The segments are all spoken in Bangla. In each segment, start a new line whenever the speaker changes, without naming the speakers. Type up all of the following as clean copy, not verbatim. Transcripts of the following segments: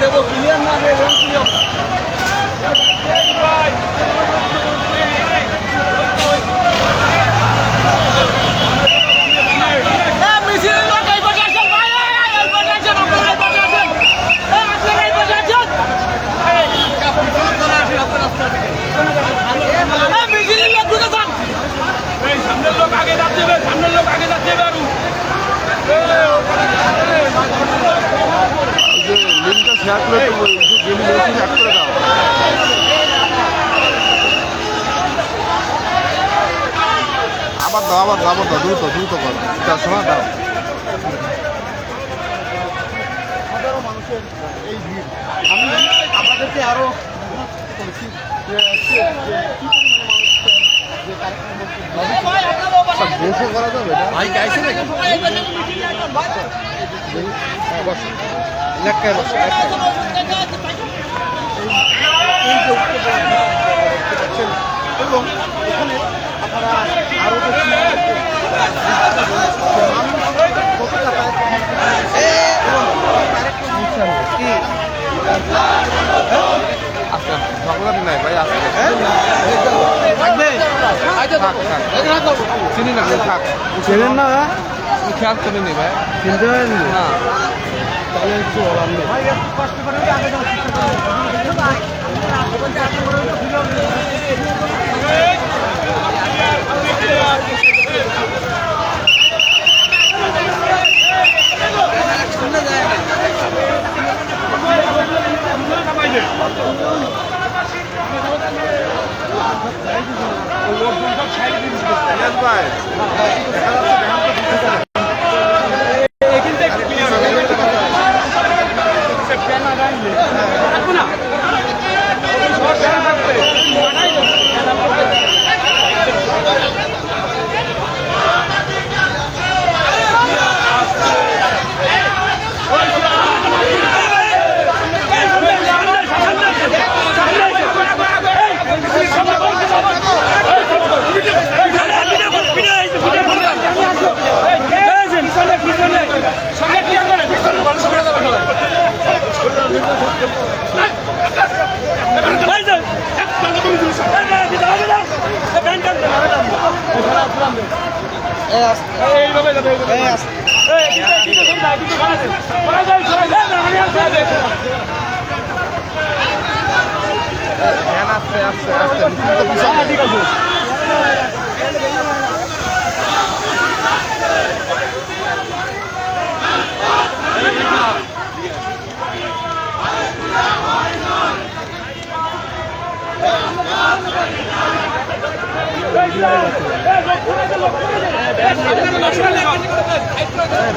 দেবো ক্লিয়ার না সামনের লোক আগে যাচ্ছে সামনের লোক আগে যাচ্ছে লিঙ্কটা শেয়ার করে শেয়ার করে দাও আবার দাও দ্রুত করো তার সময় দাও হাজারো মানুষের এই ভিড় আমি আপনাদেরকে আরো করেছি বসে করা যাবে ভাই গাইছে নাকি এবং এখানে আপনারা আরো ঝগড়াটি নাই ভাই চিনি না থাক চেনেন না খেয়াল করে নি ভাই চিনতে পারেন না তাহলে একটু অভাব নেই কষ্ট করে আগে যাওয়ার চেষ্টা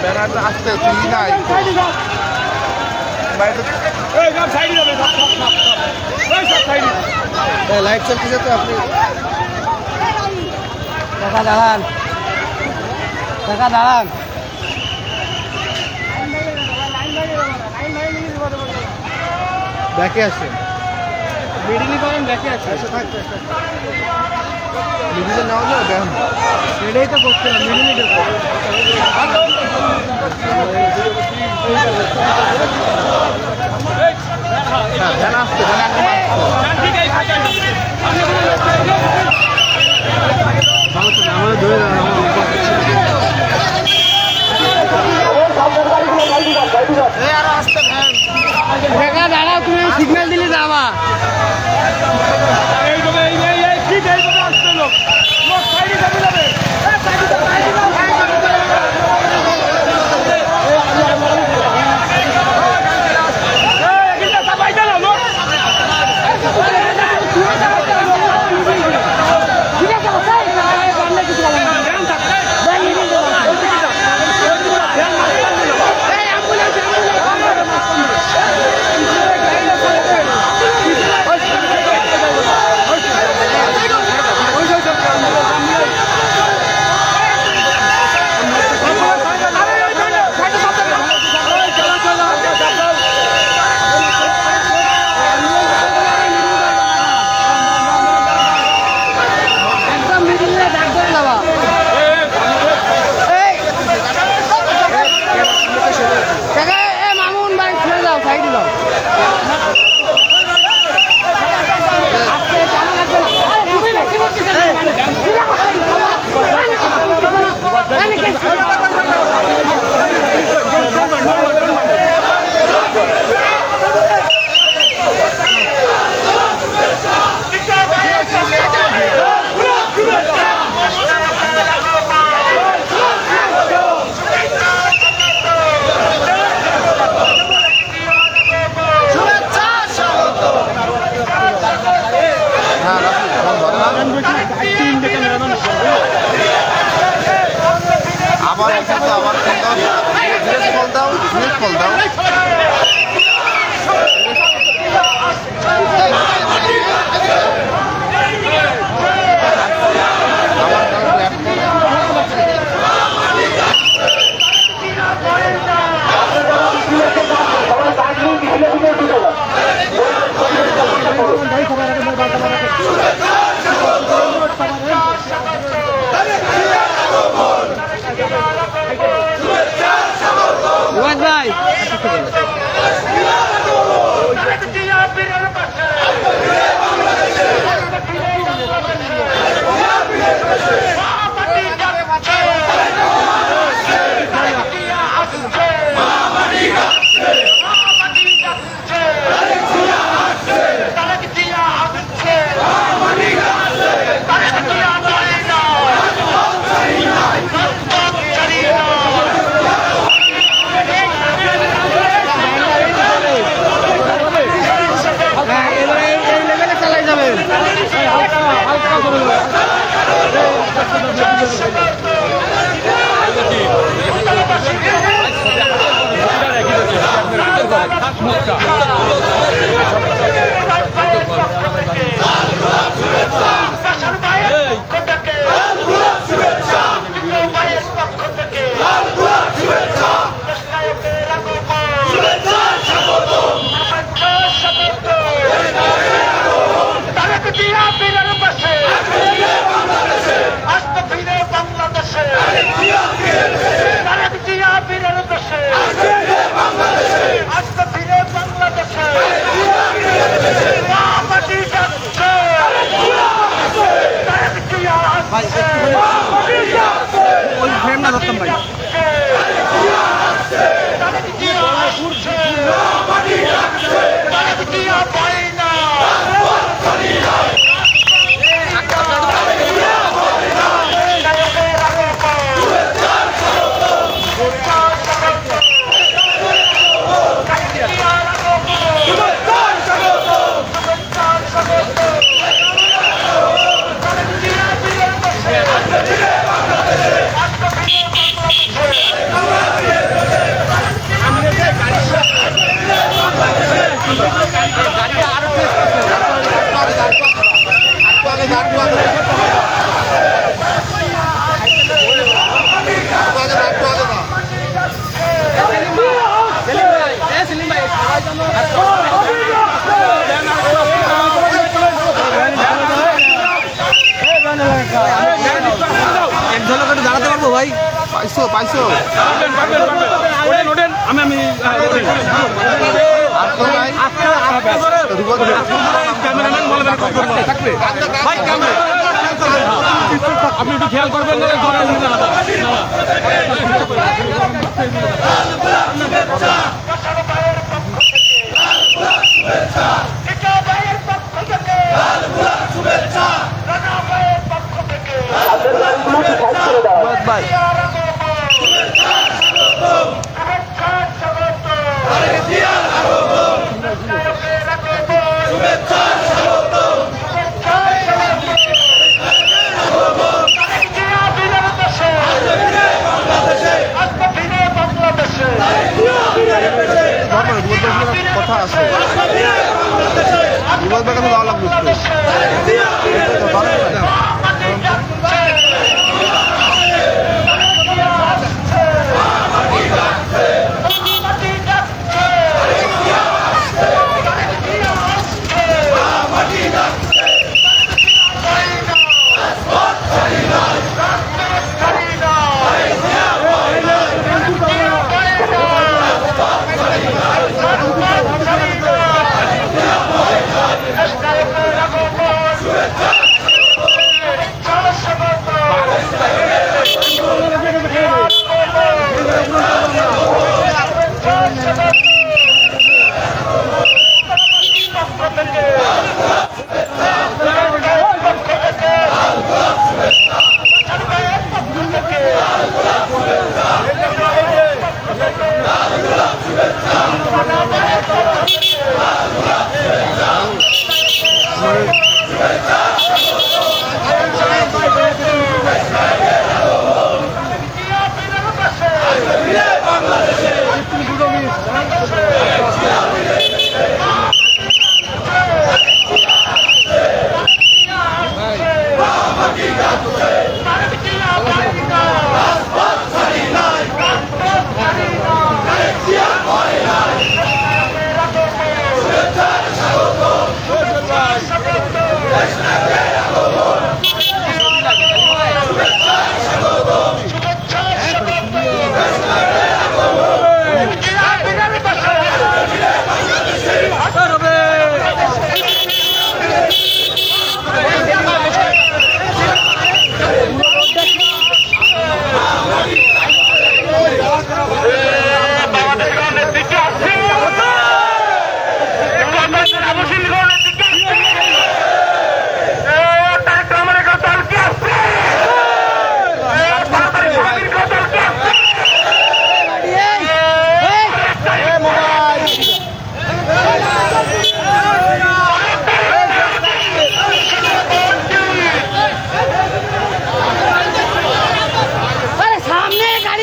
ব্যানারটা আসতে চিনি নাই লাইট চলতেছে তো আপনি দাঁড়ান ব্যাকে আসে মিডিলি করেন ব্যাকে আসে মিডিলে নাও না দেন এটাই তো করতে হবে মিডিলে দাঁড়াও তুমি সিগন্যাল দিলে যাবা এইভাবে আসতে লোক সাইডে যাবে
আবার আবার ফল দাও ফল দাও
ভাই দাঁড়াতে পারবো ভাই?
পাইছো পাইছো
আমি আপনি একটু খেয়াল করবেন ভাই
কথা আছে বিপদ বেকার দেওয়া লাগবে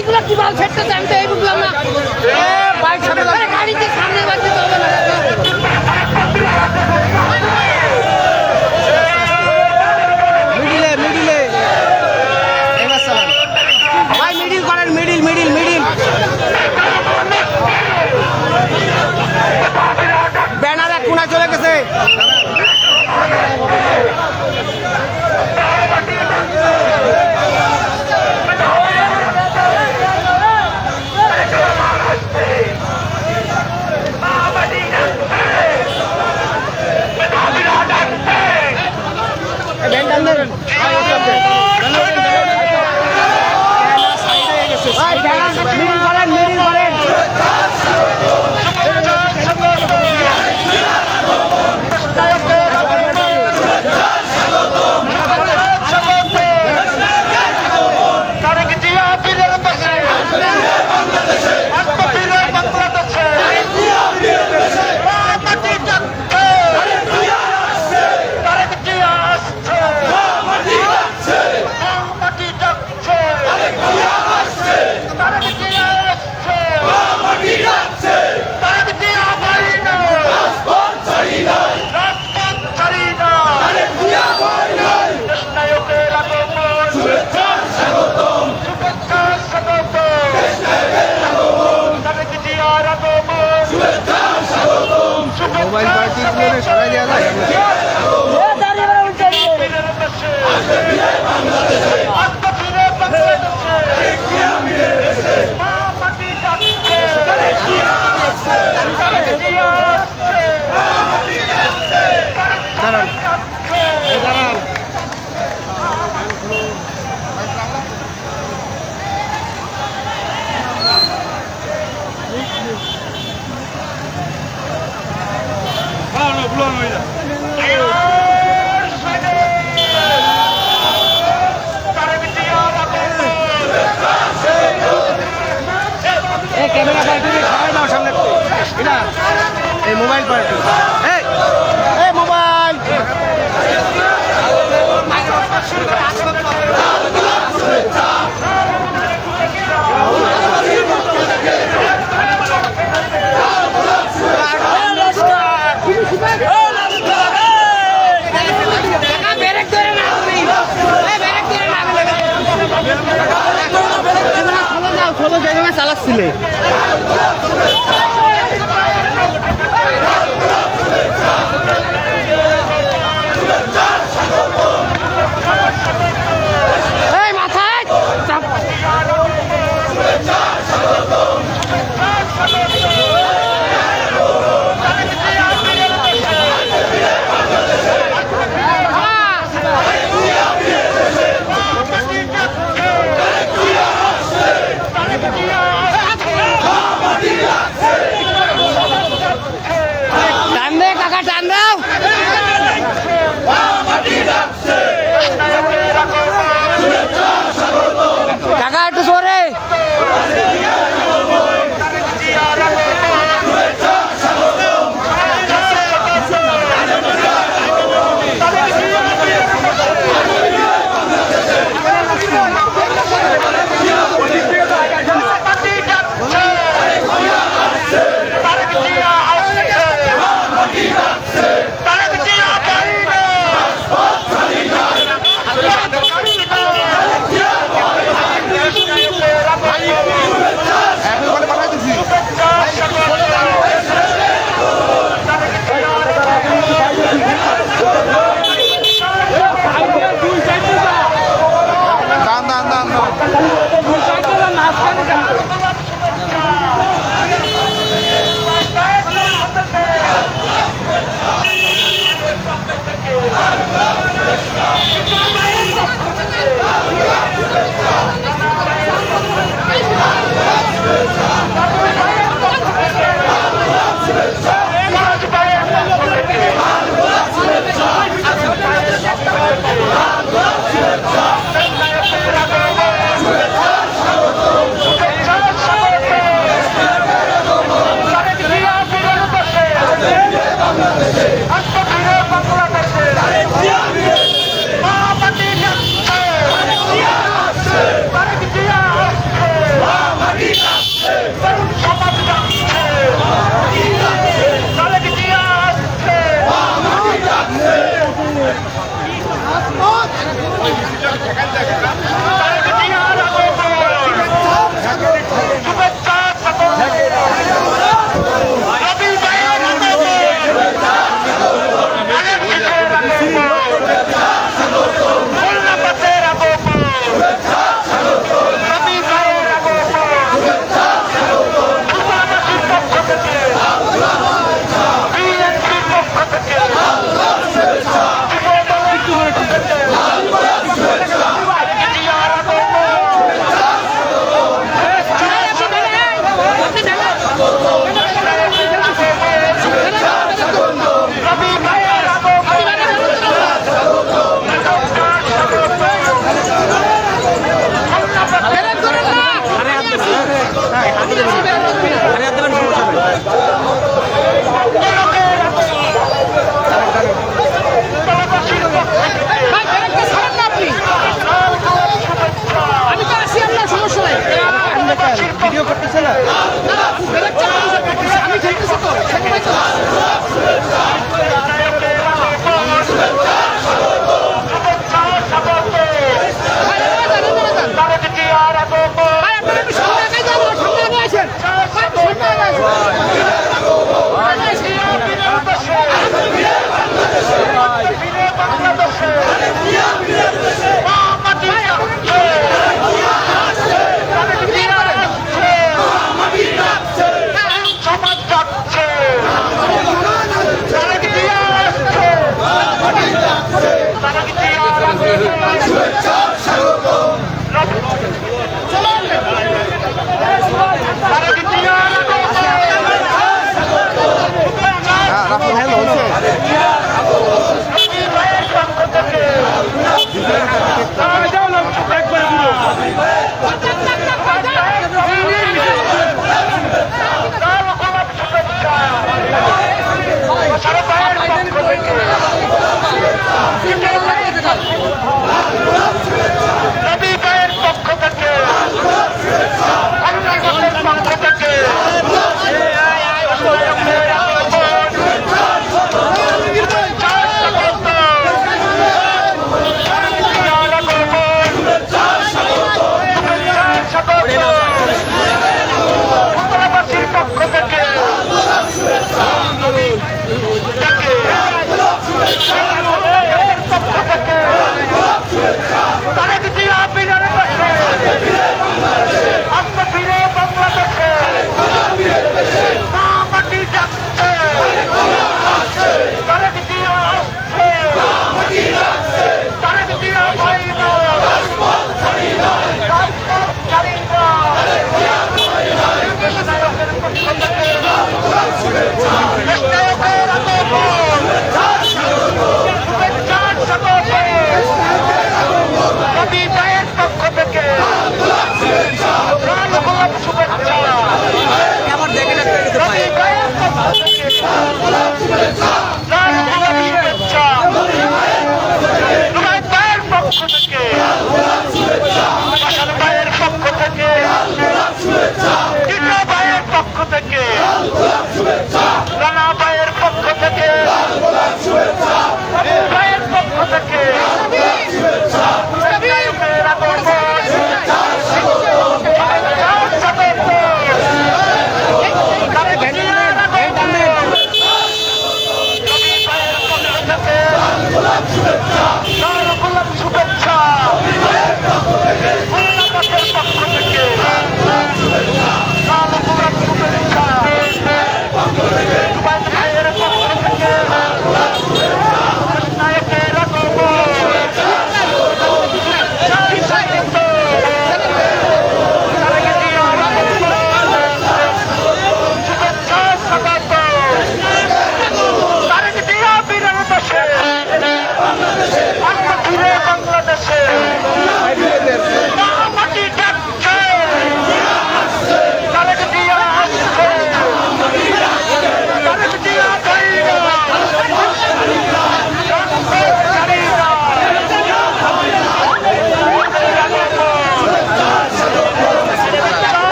গাড়িগুলো কি বল ফেটতেছে আমি তো এই বুঝলাম না
বাইক সামনে
আরে গাড়িতে সামনে বাজতে হবে না
মিডিলে মিডিলে এবার চালান ভাই মিডিল করেন মিডিল মিডিল মিডিল ব্যানার এক কোনায় চলে গেছে মিডিল করেন মিডিল করেন মোবাইল পার্টিগুলো সরাই দেওয়া যায় ক্যামেরা পার্টি সবাই দাও সামনে এটা এই মোবাইল পার্টি এই মোবাইল চালাচ্ছিলে মাথায়
ভাই, ব্যারেকটা ছাড়েন না আপনি। আমি তো আছি, আপনার সমস্যা নাই।
ভিডিও করতেছে না
ব্যারেকটা আমি খেলতেছি তো, সেখানে তো। ভাই, এখানে যান। ভাই, আপনারা একটু সামনে আগাই যান, সামনে আগাই আসেন। ভাই, একটু সামনে আগাই আসেন।
হ্যাঁ রাফি ভাই হয়েছে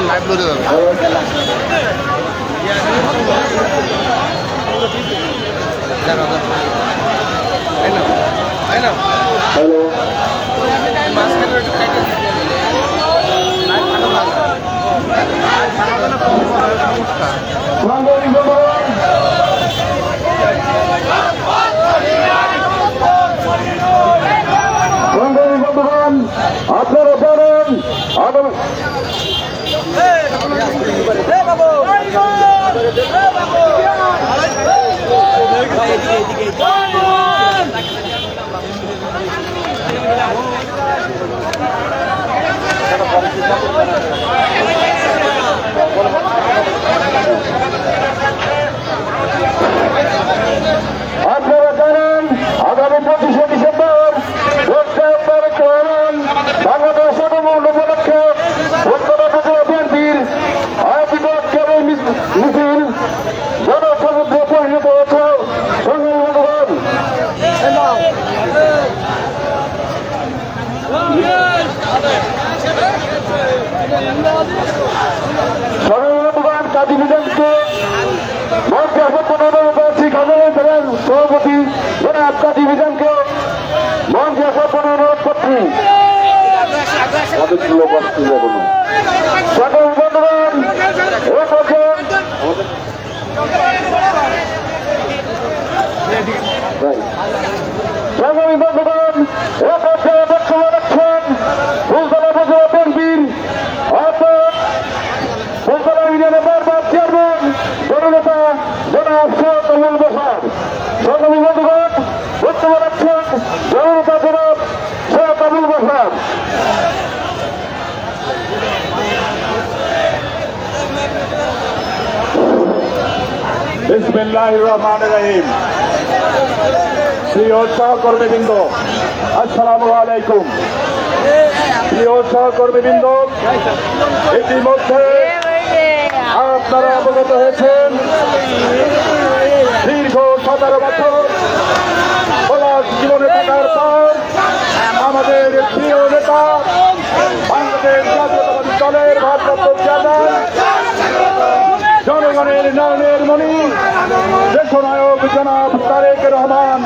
লাইভ লোডে যাবে
আপনারা জানেন আগামী আপনারা জানেন আগামী 25শে ডিসেম্বর বাংলাদেশ আন্দোলন উপলক্ষে উত্তর উপজেলা বিএনপির আয়োজিত আজকের এই মিছিল জনসমুদ্রে পরিণত হয়েছে। সংগ্রামী কাজী বিধানকে মঞ্চে সভাপতি জনাব কাজী বিধানকে মঞ্চে আসার অনুরোধ করছি। সকল বন্ধুগণ সংগ্রামী বন্ধুগণ এ পর্যায়ে বক্তব্য রাখছেন ফুলতলা উপজেলা বিএনপির ফুলতলা ইউনিয়নের বারবার চেয়ারম্যান জননেতা জনাব শেখ আবুল বশর। সংগ্রামী বন্ধুগণ বক্তব্য রাখছেন জননেতা জনাব শেখ আবুল বশর। বিসমিল্লাহির রহমানির রহিম। প্রিয় সহকর্মীবৃন্দ, আসসালামু আলাইকুম। প্রিয় সহকর্মীবৃন্দ, ইতিমধ্যে আপনারা অবগত হয়েছেন দীর্ঘ 17 বছর পলাশ জীবনে থাকার পর আমাদের প্রিয় নেতা বাংলাদেশ জাতীয়তাবাদী দলের ভারপ্রাপ্ত চেয়ারম্যান জনগণের নয়নের মণি দেশনায়ক জনাব তারেক রহমান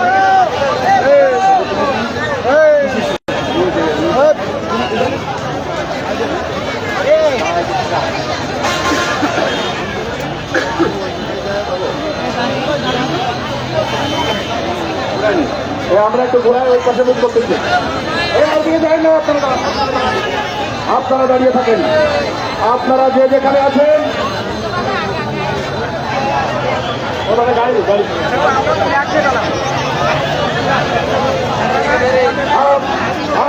আমরা একটু ঘোরায় ওই পাশে মুখ করতেছি। আপনারা দাঁড়িয়ে থাকেন। আপনারা যে যেখানে আছেন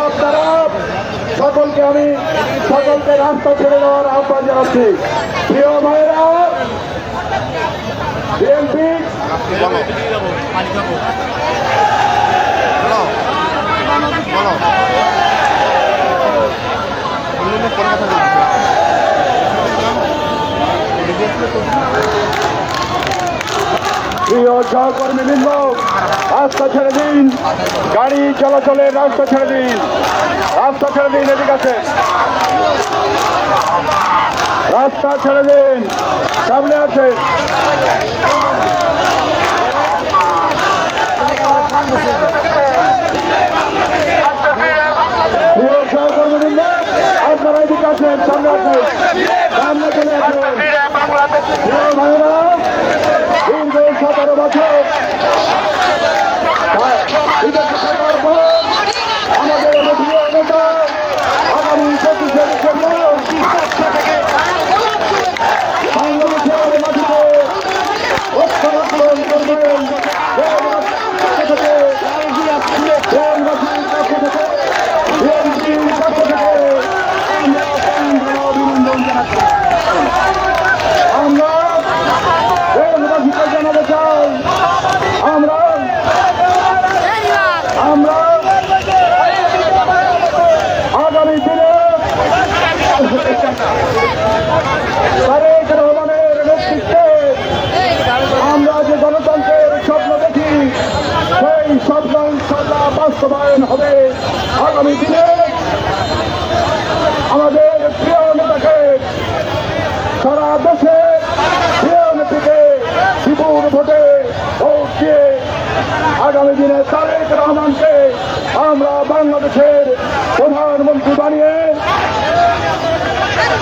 আপনারা সকলকে আমি সকলকে রাস্তা ছেড়ে দেওয়ার আহ্বান জানাচ্ছি। প্রিয় ভাইয়েরা, বিএনপি প্রিয় সহকর্মীবৃন্দ, রাস্তা ছেড়ে দিন, গাড়ি চলাচলের রাস্তা ছেড়ে দিন, রাস্তা ছেড়ে দিন, এদিকে আছে রাস্তা ছেড়ে দিন, সামনে আছে। প্রিয় সহকর্মীবৃন্দ, আপনারা এদিকে আছেন, সামনে আছেন, সামনে চলে আসেন। প্রিয় ভাইয়েরা, দীর্ঘ 17 বছর আমাদের প্রিয় নেতা আগামী 25শে ডিসেম্বর বাংলাদেশের মাটিতে অক্ষরাক্রমণ করবেন। অভিনন্দন জানাচ্ছি। আমরা দেশবাসীকে জানাতে চাই, আমরা আগামী দিনে তারেক রহমানের নেতৃত্বে আমরা যে গণতন্ত্রের স্বপ্ন দেখি, সেই স্বপ্ন ইনশাআল্লাহ বাস্তবায়ন হবে। আগামী দিনে ভোটে ভোট দিয়ে আগামী দিনে তারেক রহমানকে আমরা বাংলাদেশের প্রধানমন্ত্রী বানিয়ে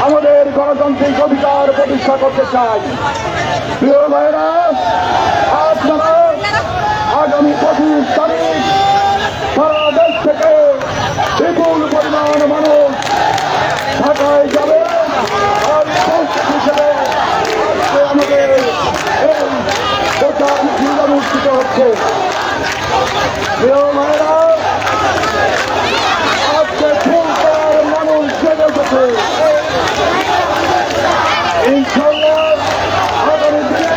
আমাদের গণতান্ত্রিক অধিকার প্রতিষ্ঠা করতে চাই। প্রিয় ভাইরা, আপনারা আগামী 25 তারিখ সারা দেশ থেকে বিপুল পরিমাণ মানুষ ঢাকায় যাবে। আর হিসেবে আজকে আমাদের এই প্রচার মিছিল অনুষ্ঠিত হচ্ছে। প্রিয় ভাইরা, আজকে ফুলপাড়ার মানুষ জেগে উঠেছে। ইনশাল্লাহ আগামী দিনে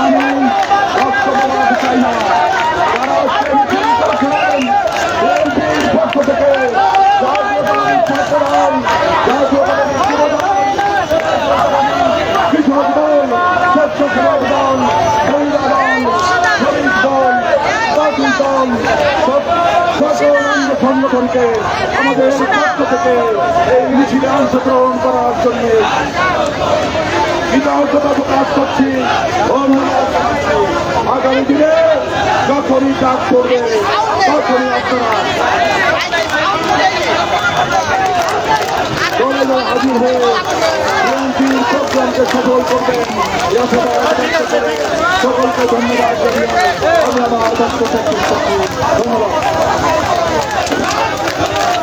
আমি বক্তব্য রাখতে চাই না। যারা পক্ষ থেকে কৃষক দল, স্বেচ্ছাসেবক দল, মহিলা দল, শ্রমিক দল, জাতীয় দল, সকল অঙ্গ সংগঠনকে আমাদের পক্ষ থেকে এই মিছিলে অংশগ্রহণ করার জন্য কৃতজ্ঞতা প্রকাশ করছি। আগামী দিনে যখনই ডাক করবে তখনই আপনারা দলে হাজির হয়ে বিএনপির প্রোগ্রামকে সফল করবেন। সকলকে ধন্যবাদ জানিয়ে আমি আমার বক্তব্য শেষ করছি। ধন্যবাদ।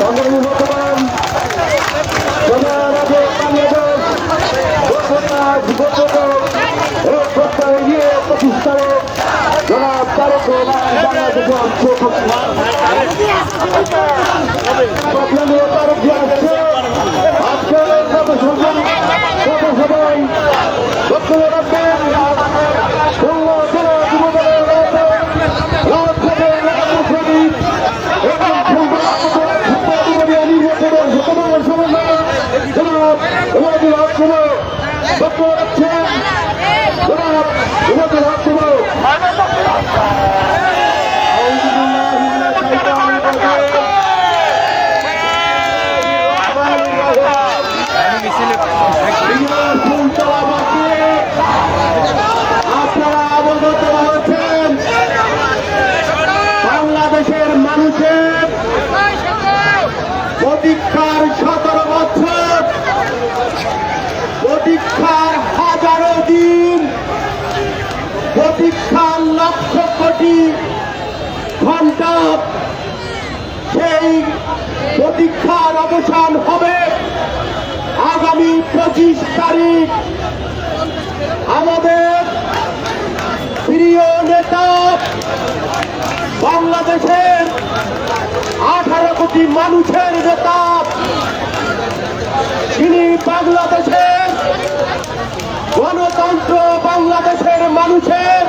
সংগ্রামী বর্তমান প্রতিষ্ঠায়ক জনাব তারেক রহমান বাংলাদেশে সবাই বক্তব্য রাখবেন। আপনারা অবগত হয়েছেন বাংলাদেশের মানুষের প্রতীক্ষার 17 বছর, প্রতীক্ষার হাজারো দিন, প্রতীক্ষার লক্ষ কোটি ঘন্টা, সেই প্রতীক্ষার অবসান হবে আগামী 25 তারিখ। আমাদের প্রিয় নেতা, বাংলাদেশের 18 কোটি মানুষের নেতা, তিনি বাংলাদেশের গণতন্ত্র, বাংলাদেশের মানুষের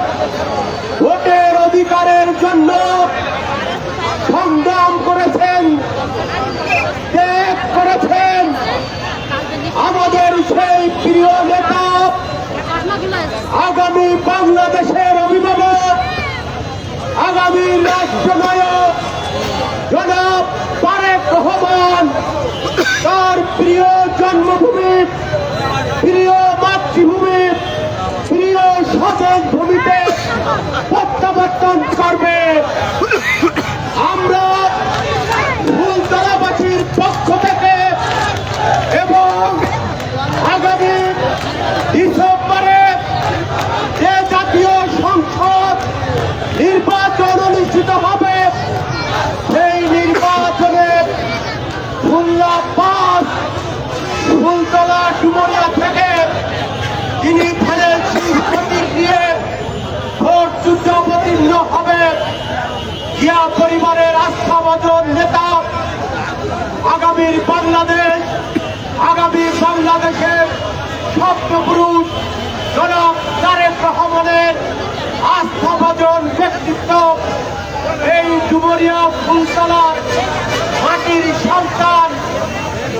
ভোটের অধিকারের জন্য সংগ্রাম করেছেন, ত্যাগ করেছেন। আমাদের সেই প্রিয় নেতা, আগামী বাংলাদেশের অভিভাবক, আগামী রাষ্ট্রনায়ক জনাব তারেক রহমান তার প্রিয় জন্মভূমি, প্রিয় মাতৃভূমি, প্রিয় স্বদেশ ভূমিতে প্রত্যাবর্তন করবে। আমরা ফুলতলাবাসীর পক্ষ থেকে এবং আগামী ডিসেম্বরে যে জাতীয় সংসদ নির্বাচন অনুষ্ঠিত হবে, সেই নির্বাচনে খুলনা 5 ফুলতলা ডুমুরিয়া থেকে তিনি দিয়ে ভোট যুদ্ধ অবতীর্ণ হবে। জিয়া পরিবারের আস্থাভাজন নেতা, আগামীর বাংলাদেশ, আগামী বাংলাদেশের স্বপ্নপুরুষ জনাব তারেক রহমানের আস্থাভাজন ব্যক্তিত্ব, এই ডুমুরিয়া ফুলতলার মাটির সন্তান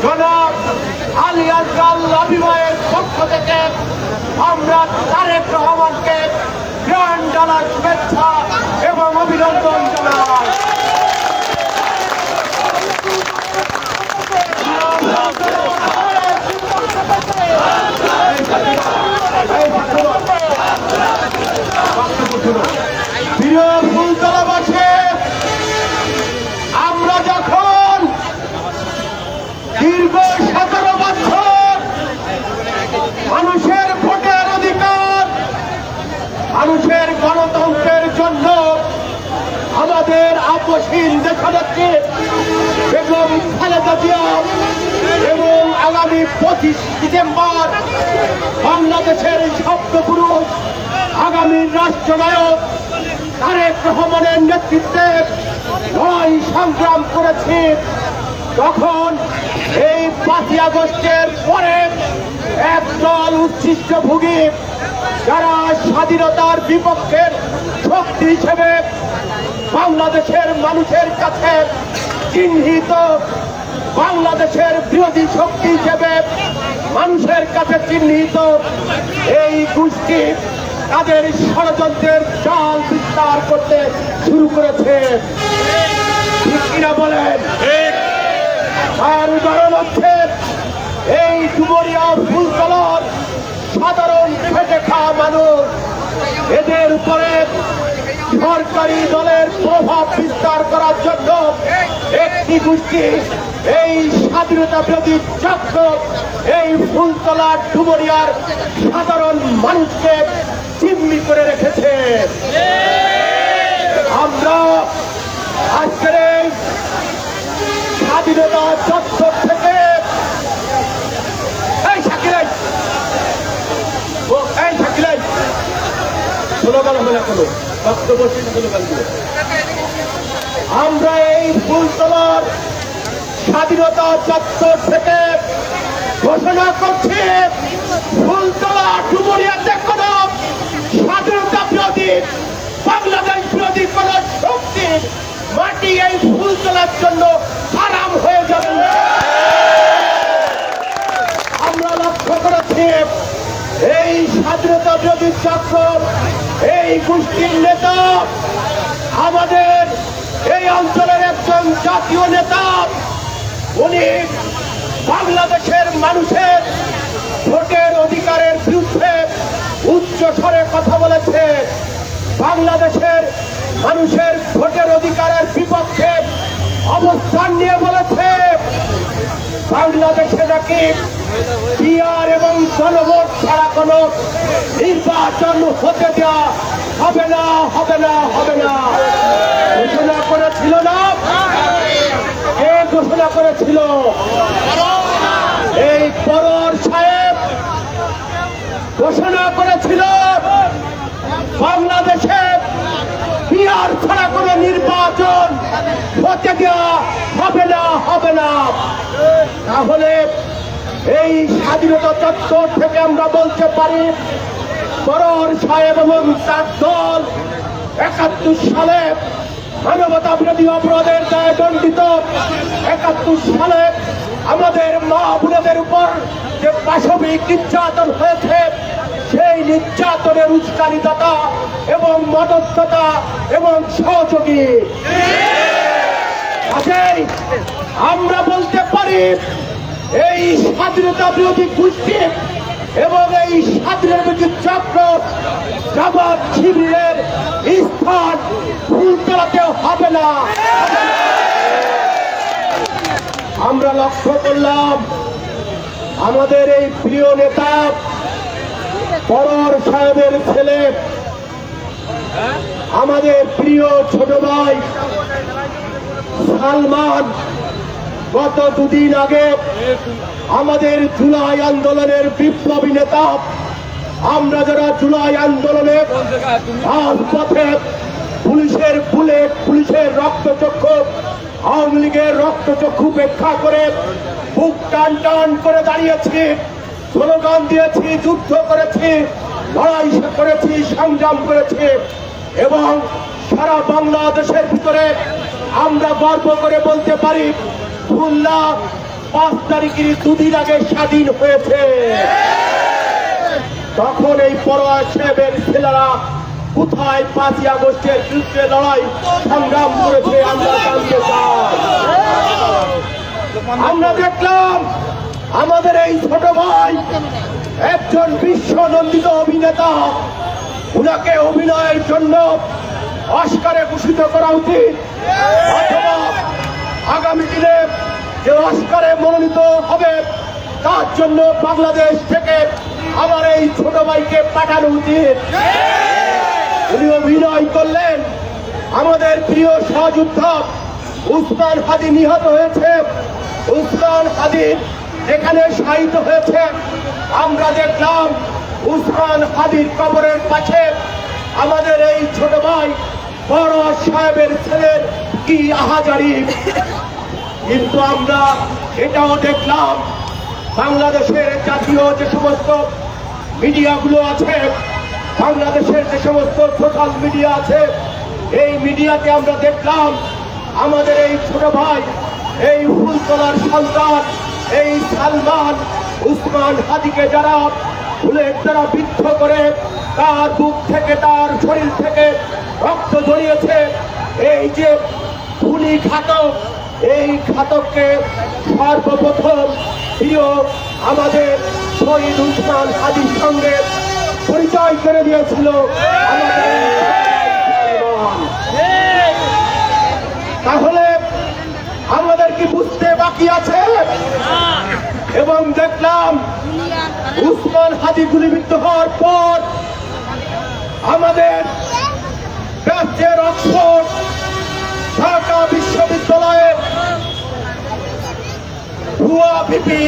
জনাব আলী আজগাল আবিবাহের পক্ষ থেকে আমরা তারেক রহমানকে গ্রান্ড জানার শুভেচ্ছা এবং অভিনন্দন জানাই। প্রিয় ফুলতলাবাসী, আমরা যখন দীর্ঘ 17 বছর মানুষের ভোটের অধিকার, মানুষের গণতন্ত্রের জন্য আমাদের আপসহীন দেশনেত্রী বেগম খালেদা জিয়া এবং আগামী 25 ডিসেম্বর বাংলাদেশের স্বপ্নপুরুষ আগামীর রাষ্ট্রনায়ক তারেক রহমানের নেতৃত্বে লড়াই সংগ্রাম করেছি। তখন এই 5ই আগস্টের পরে একদল উচ্ছিষ্টভোগী যারা স্বাধীনতার বিপক্ষের শক্তি হিসেবে বাংলাদেশের মানুষের কাছে চিহ্নিত, বাংলাদেশের বিরোধী শক্তি হিসেবে মানুষের কাছে চিহ্নিত এই গোষ্ঠী তাদের ষড়যন্ত্রের জাল বিস্তার করতে শুরু করেছে। ঠিক কিনা বলেন? আর উদাহরণ হচ্ছে এই ডুবরিয়া ফুলতলার সাধারণ খেটে খাওয়া মানুষ, এদের উপরে সরকারি দলের প্রভাব বিস্তার করার জন্য একটি গোষ্ঠী এই স্বাধীনতা বিরোধী চক্র এই ফুলতলা ডুবরিয়ার সাধারণ মানুষকে জিম্মি করে রেখেছে। আমরা আজকের এই স্বাধীনতা চত্বর থেকে আমরা এই ফুলতলার স্বাধীনতা চত্বর থেকে ঘোষণা করছি, ফুলতলা ডুবুরিয়াতে কোন স্বাধীনতা বিরোধী বাংলাদেশ বিরোধী কোন শক্তি মাটি এই ফুলতলার জন্য আরাম হয়ে যাবে না। আমরা লক্ষ্য করেছি এই স্বাধীনতা বিরোধী চক্র এই গোষ্ঠীর নেতা আমাদের এই অঞ্চলের একজন জাতীয় নেতা, উনি বাংলাদেশের মানুষের ভোটের অধিকারের বিরুদ্ধে উচ্চ স্বরে কথা বলেছে, বাংলাদেশের মানুষের ভোটের অধিকারের বিপক্ষে অবস্থান নিয়ে বলেছে বাংলাদেশে নাকি বিহার এবং জনভোট ছাড়া কোন নির্বাচন হতে দেওয়া হবে না, হবে না, হবে না। ঘোষণা করেছিল না? কে ঘোষণা করেছিল? এই পরর সাহেব ঘোষণা করেছিল বাংলাদেশে বিহার ছাড়া কোন নির্বাচন হতে দেওয়া হবে না, হবে না। তাহলে এই স্বাধীনতা চত্বর থেকে আমরা বলতে পারি পরর সাহেব এবং তার দল 71 সালে মানবতা বিরোধী অপরাধের দায়ে দণ্ডিত, 71 সালে আমাদের মা বোনেদের উপর যে পাশবিক নির্যাতন হয়েছে সেই নির্যাতনের উস্কানিদাতা এবং মদতদাতা এবং সহযোগী। কাজেই আমরা বলতে পারি এই স্বাধীনতা বিরোধী গোষ্ঠী এবং এই স্বাধীনতা বিরোধী চক্র জামাত শিবিরের স্থান ফুলতলাতে হবে না। আমরা লক্ষ্য করলাম আমাদের এই প্রিয় নেতা পরর সাহেবের ছেলে, আমাদের প্রিয় ছোট ভাই সালমান গত দুদিন আগে আমাদের জুলাই আন্দোলনের বিপ্লবী নেতা, আমরা যারা জুলাই আন্দোলনে রাজপথে পুলিশের বুলেট, পুলিশের রক্তচক্ষু, আওয়ামী লীগের রক্তচক্ষু উপেক্ষা করে বুক টান টান করে দাঁড়িয়েছি, স্লোগান দিয়েছি, যুদ্ধ করেছি, লড়াই করেছি, সংগ্রাম করেছি এবং সারা বাংলাদেশের ভিতরে আমরা গর্ব করে বলতে পারি খুলনা 5 তারিখের দুদিন আগে স্বাধীন হয়েছে। তখন এই পরোয়া সাহেবের ছেলেরা কোথায় 5ই আগস্টের বিরুদ্ধে লড়াই সংগ্রাম করেছে আমরা জানতে চাই। আমরা দেখলাম আমাদের এই ছোট ভাই একজন বিশ্বনন্দিত অভিনেতা, উনাকে অভিনয়ের জন্য অস্কারে ভূষিত করা উচিত, অথবা আগামী দিনে যে অস্কারে মনোনীত হবে তার জন্য বাংলাদেশ থেকে আমার এই ছোট ভাইকে পাঠানো উচিত। উনি অভিনয় করলেন, আমাদের প্রিয় সহযোদ্ধা উসমান হাদি নিহত হয়েছে, উসমান হাদি এখানে শায়িত হয়েছে। আমরা দেখলাম উসমান হাদির কবরের পাশে আমাদের এই ছোট ভাই বড় সাহেবের ছেলের কি আহাজারি। কিন্তু আমরা এটাও দেখলাম বাংলাদেশের জাতীয় যে সমস্ত মিডিয়াগুলো আছে, বাংলাদেশের যে সমস্ত সোশ্যাল মিডিয়া আছে, এই মিডিয়াতে আমরা দেখলাম আমাদের এই ছোট ভাই, এই ফুলতলার সন্তান, এই সালমান উসমান হাদিকে যারা ফুলের দ্বারা বিদ্ধ করে তার বুক থেকে তার শরীর থেকে রক্ত ঝরিয়েছে, এই যে খুনি ঘাতক, এই ঘাতককে সর্বপ্রথম প্রিয় আমাদের শহীদ উসমান হাদির সঙ্গে পরিচয় করে দিয়েছিল আমাদের সালমান। তাহলে আমাদের কি বুঝতে বাকি আছে? এবং দেখলাম উসমান হাদি গুলিবিদ্ধ হওয়ার পর আমাদের রাজ্যের অক্সফোর্ড ঢাকা বিশ্ববিদ্যালয়ের ভুয়া ভিপি,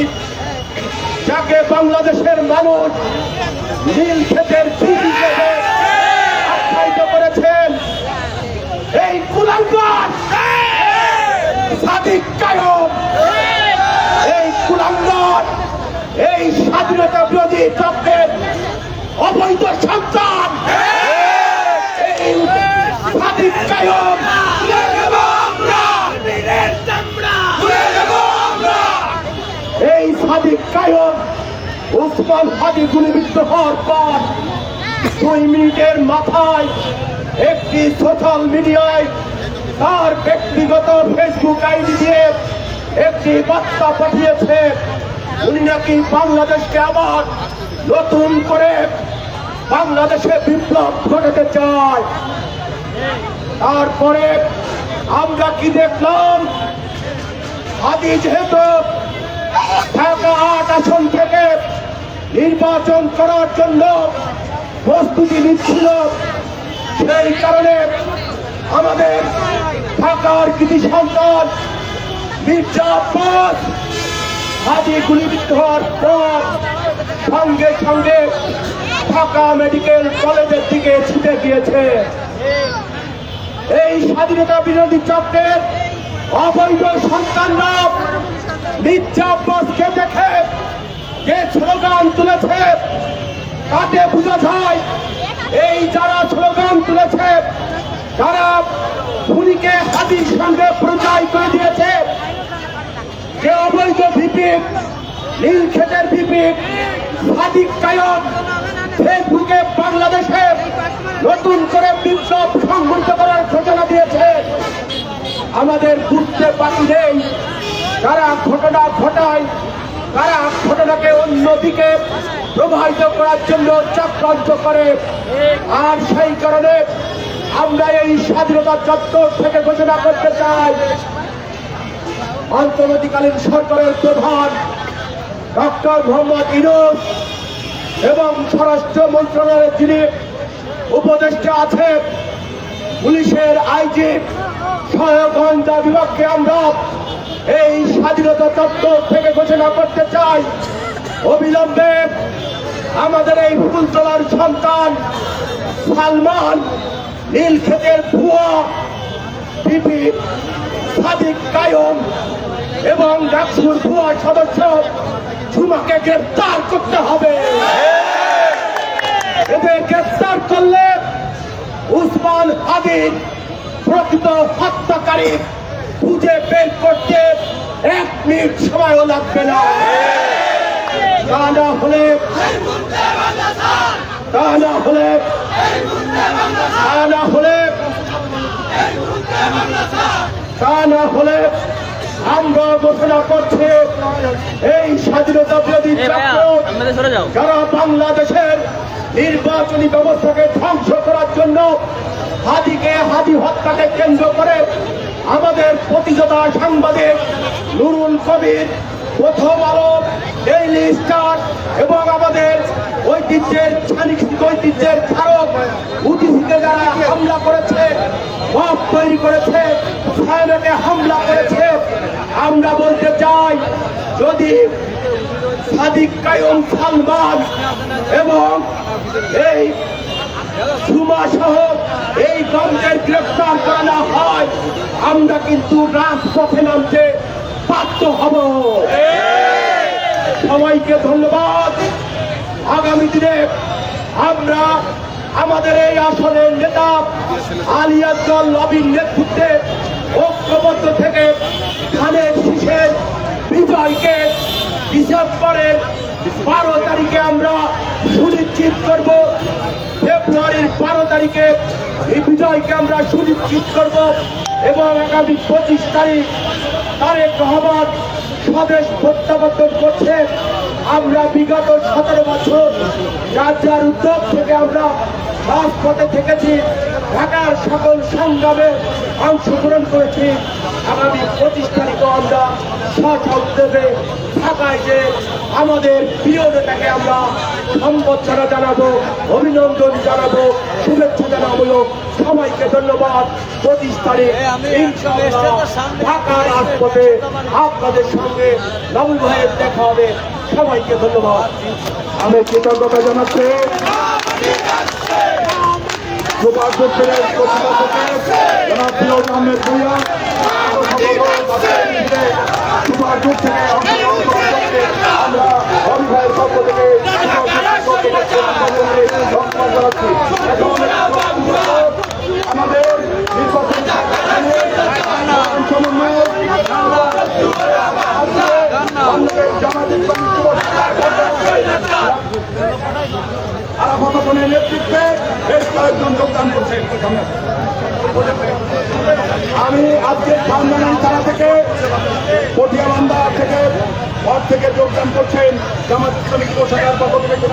যাকে বাংলাদেশের মানুষ নীল ক্ষেতের ভিপি হিসেবে আখ্যায়িত করেছেন, এই কুলাঙ্গার সাদিক কায়েম, এই কুলাঙ্গার, এই স্বাধীনতা বিরোধী চক্রের অবৈধ সন্তান, এই সাদিক কায়েম, এই সাদিক কায়েম উসমান হাদি গুলিবিদ্ধ হওয়ার পর 2 মিনিটের মাথায় একটি সোশ্যাল মিডিয়ায় তার ব্যক্তিগত ফেসবুক আইডি দিয়ে একটি বার্তা পাঠিয়েছে, উনি নাকি বাংলাদেশকে আবার নতুন করে বাংলাদেশে বিপ্লব ঘটাতে চায়। তারপরে আমরা কি দেখলাম, হাদি যেহেতু ঢাকা 8 আসন থেকে নির্বাচন করার জন্য প্রস্তুতি নিচ্ছিল, সেই কারণে আমাদের ঢাকার কৃতি সন্তান মির্জা আব্বাস হাদি গুলিবিদ্ধ হওয়ার পর সঙ্গে সঙ্গে ঢাকা মেডিকেল কলেজের দিকে ছুটে গিয়েছে। এই স্বাধীনতা বিরোধী চক্রের অবৈধ সন্তানরা মির্জা আব্বাসকে দেখে যে স্লোগান তুলেছে, তাতে বোঝা যায় এই যারা স্লোগান তুলেছে, তারা খুনিকে হাদির সঙ্গে পরিচয় করে দিয়েছে। যে অবৈধ ভিপি, নীলক্ষেতের ভিপি সাদিক কায়েম ফেসবুকে বাংলাদেশে নতুন করে বিপ্লব সংঘটিত করার ঘোষণা দিয়েছে, আমাদের বুঝতে বাকি নেই যারা ঘটনা ঘটায়, তারা ঘটনাকে অন্যদিকে প্রবাহিত করার জন্য চক্রান্ত করে। আর সেই কারণে আমরা এই স্বাধীনতা চত্বর থেকে ঘোষণা করতে চাই, অন্তর্বর্তীকালীন সরকারের প্রধান ডক্টর মোহাম্মদ ইউনূস এবং স্বরাষ্ট্র মন্ত্রণালয়ের যিনি উপদেষ্টা আছে, পুলিশের আইজি সহায়ক গোয়েন্দা বিভাগকে আমরা এই স্বাধীনতা চত্বর থেকে ঘোষণা করতে চাই, অবিলম্বে আমাদের এই ফুলতলার সন্তান সালমান, নীলক্ষেতের ভুয়া ভিপি সাদিক কায়েম এবং ডাকসুর ভুয়া সদস্য ঝুমাকে গ্রেফতার করতে হবে। এদের গ্রেফতার করলে উসমান হাদির প্রকৃত হত্যাকারী খুঁজে বের করতে 1 মিনিট সময়ও লাগবে না। তা না হলে তা না হলে তা না হলে তা না হলে আমরা ঘোষণা করছি এই স্বাধীনতা বিরোধী চক্র যারা বাংলাদেশের নির্বাচনী ব্যবস্থাকে ধ্বংস করার জন্য হাদি হত্যাকে কেন্দ্র করে আমাদের প্রতিযোগিতা সাংবাদিক নুরুল কবির, প্রথম আলো, ডেইলি স্টার এবং আমাদের সাংস্কৃতিক ঐতিহ্যের ধারক উঠিকে যারা হামলা করেছে, মব তৈরি করেছে, সায়নকে হামলা করেছে, আমরা বলতে চাই যদি সাদিক কায়ুম সালমান এবং এই সুমা সহ এই গঞ্জের গ্রেফতার করা না হয় আমরা কিন্তু রাজপথে নামতে বাধ্য হব। সবাইকে ধন্যবাদ। আগামী দিনে আমরা আমাদের এই আসনের নেতা আলিয়াজ্জল নবীর নেতৃত্বে ঐক্যবদ্ধ থেকে ধানের শীষের বিজয়কে ডিসেম্বরের 12 তারিখে আমরা সুনিশ্চিত করব। ফেব্রুয়ারির 12 তারিখে এই বিজয়কে আমরা সুনিশ্চিত করব এবং আগামী 25 তারিখ তারেক রহমান স্বদেশ প্রত্যাবর্তন করছে। আমরা বিগত 17 বছর রাজ্যের উদ্যোগ থেকে আমরা রাজপথে থেকেছি, ঢাকার সকল সংগ্রামে অংশগ্রহণ করেছি। আগামী 25 তারিখও আমরা উদ্যোগে ঢাকায় যে আমাদের প্রিয় নেতাকে আমরা সম্বর্ধনা জানাবো, অভিনন্দন জানাবো, শুভেচ্ছা জানাবো। সবাইকে ধন্যবাদ। 25 তারিখ ইনশাআল্লাহ ঢাকার রাজপথে আপনাদের সঙ্গে নবী ভাইয়ের দেখা হবে। সবাইকে ধন্যবাদ। আমি কৃতজ্ঞতা জানাচ্ছি সুপারপুরের জনাব ফিরোজ আহমেদ ভূঁইয়া, সুপারপুর থেকে আমরা রবি ভাইয়ের পক্ষ থেকে আমাদের নির্বাচন আরাফাতের নেতৃত্বে বেশ কয়েকজন যোগদান করছেন। আমি আজকে সামনান থানা থেকে পটিয়াবান্ধা থেকে পর থেকে যোগদান করছেন জামাত ইসলামিক কোষাগার পক্ষ থেকে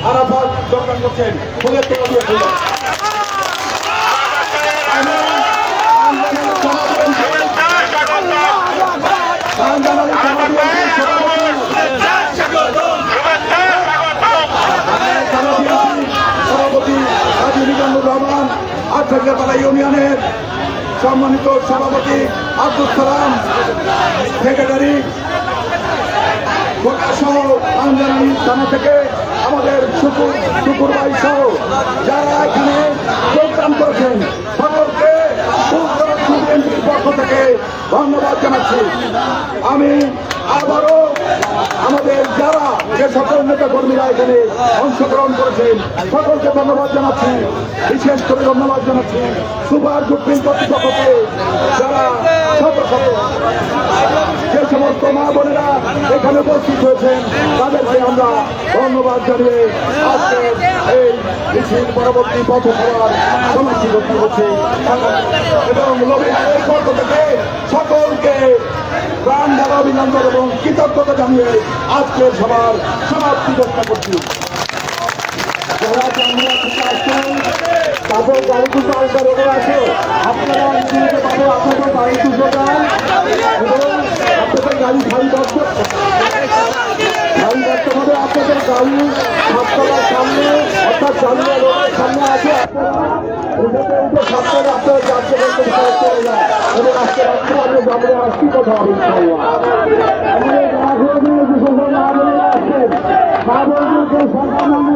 আরাফাত যোগদান করছেন। ফুলের তোলা দিয়ে ফুল সভাপতি কাজী মিজানুর রহমান, আটঘাটপাড়া ইউনিয়নের সম্মানিত সভাপতি আব্দুল সালাম, সেক্রেটারি সহ আঞ্জানি থানা থেকে আমাদের শুকুর ভাই সহ যারা এখানে যোগদান করেছেন সকলকে পক্ষ থেকে ধন্যবাদ জানাচ্ছি। আমি আবারও আমাদের যারা যে সকল নেতা কর্মীরা এখানে অংশগ্রহণ করেছেন সকলকে ধন্যবাদ জানাচ্ছি। বিশেষ করে ধন্যবাদ জানাচ্ছি সুপার সুপ্রিম কর্তৃপক্ষকে, যারা শত শত যে সমস্ত মা বোনেরা এখানে উপস্থিত হয়েছেন তাদেরকে আমরা ধন্যবাদ জানিয়ে আজকে এই মিছিল পরবর্তী পথসভার সমাপ্তি করতে হচ্ছে এবং লবির পক্ষ থেকে সকলকে প্রাণ ঢাকা অভিনন্দন এবং কৃতজ্ঞতা জানিয়ে আজকের সভার সমাপ্তি ঘোষণা করছি। তাদের গাড়ি দুটো আলাদা রোডে আছে, আপনারা আপনাদের গাড়ি দুটো যান এবং আপনাদের গাড়ি খালি করতে হবে। আপনাদের গাড়ি সাততলার সামনে অর্থাৎ জানুয়া রোডের সামনে আছে, আপনারা আপনারা যাচ্ছে চলে যান এবং আজকে রাখতে হবে আমরা আসছি কথা হবে আমাদের না বলে আসছেন মা বলতে সরকার নামে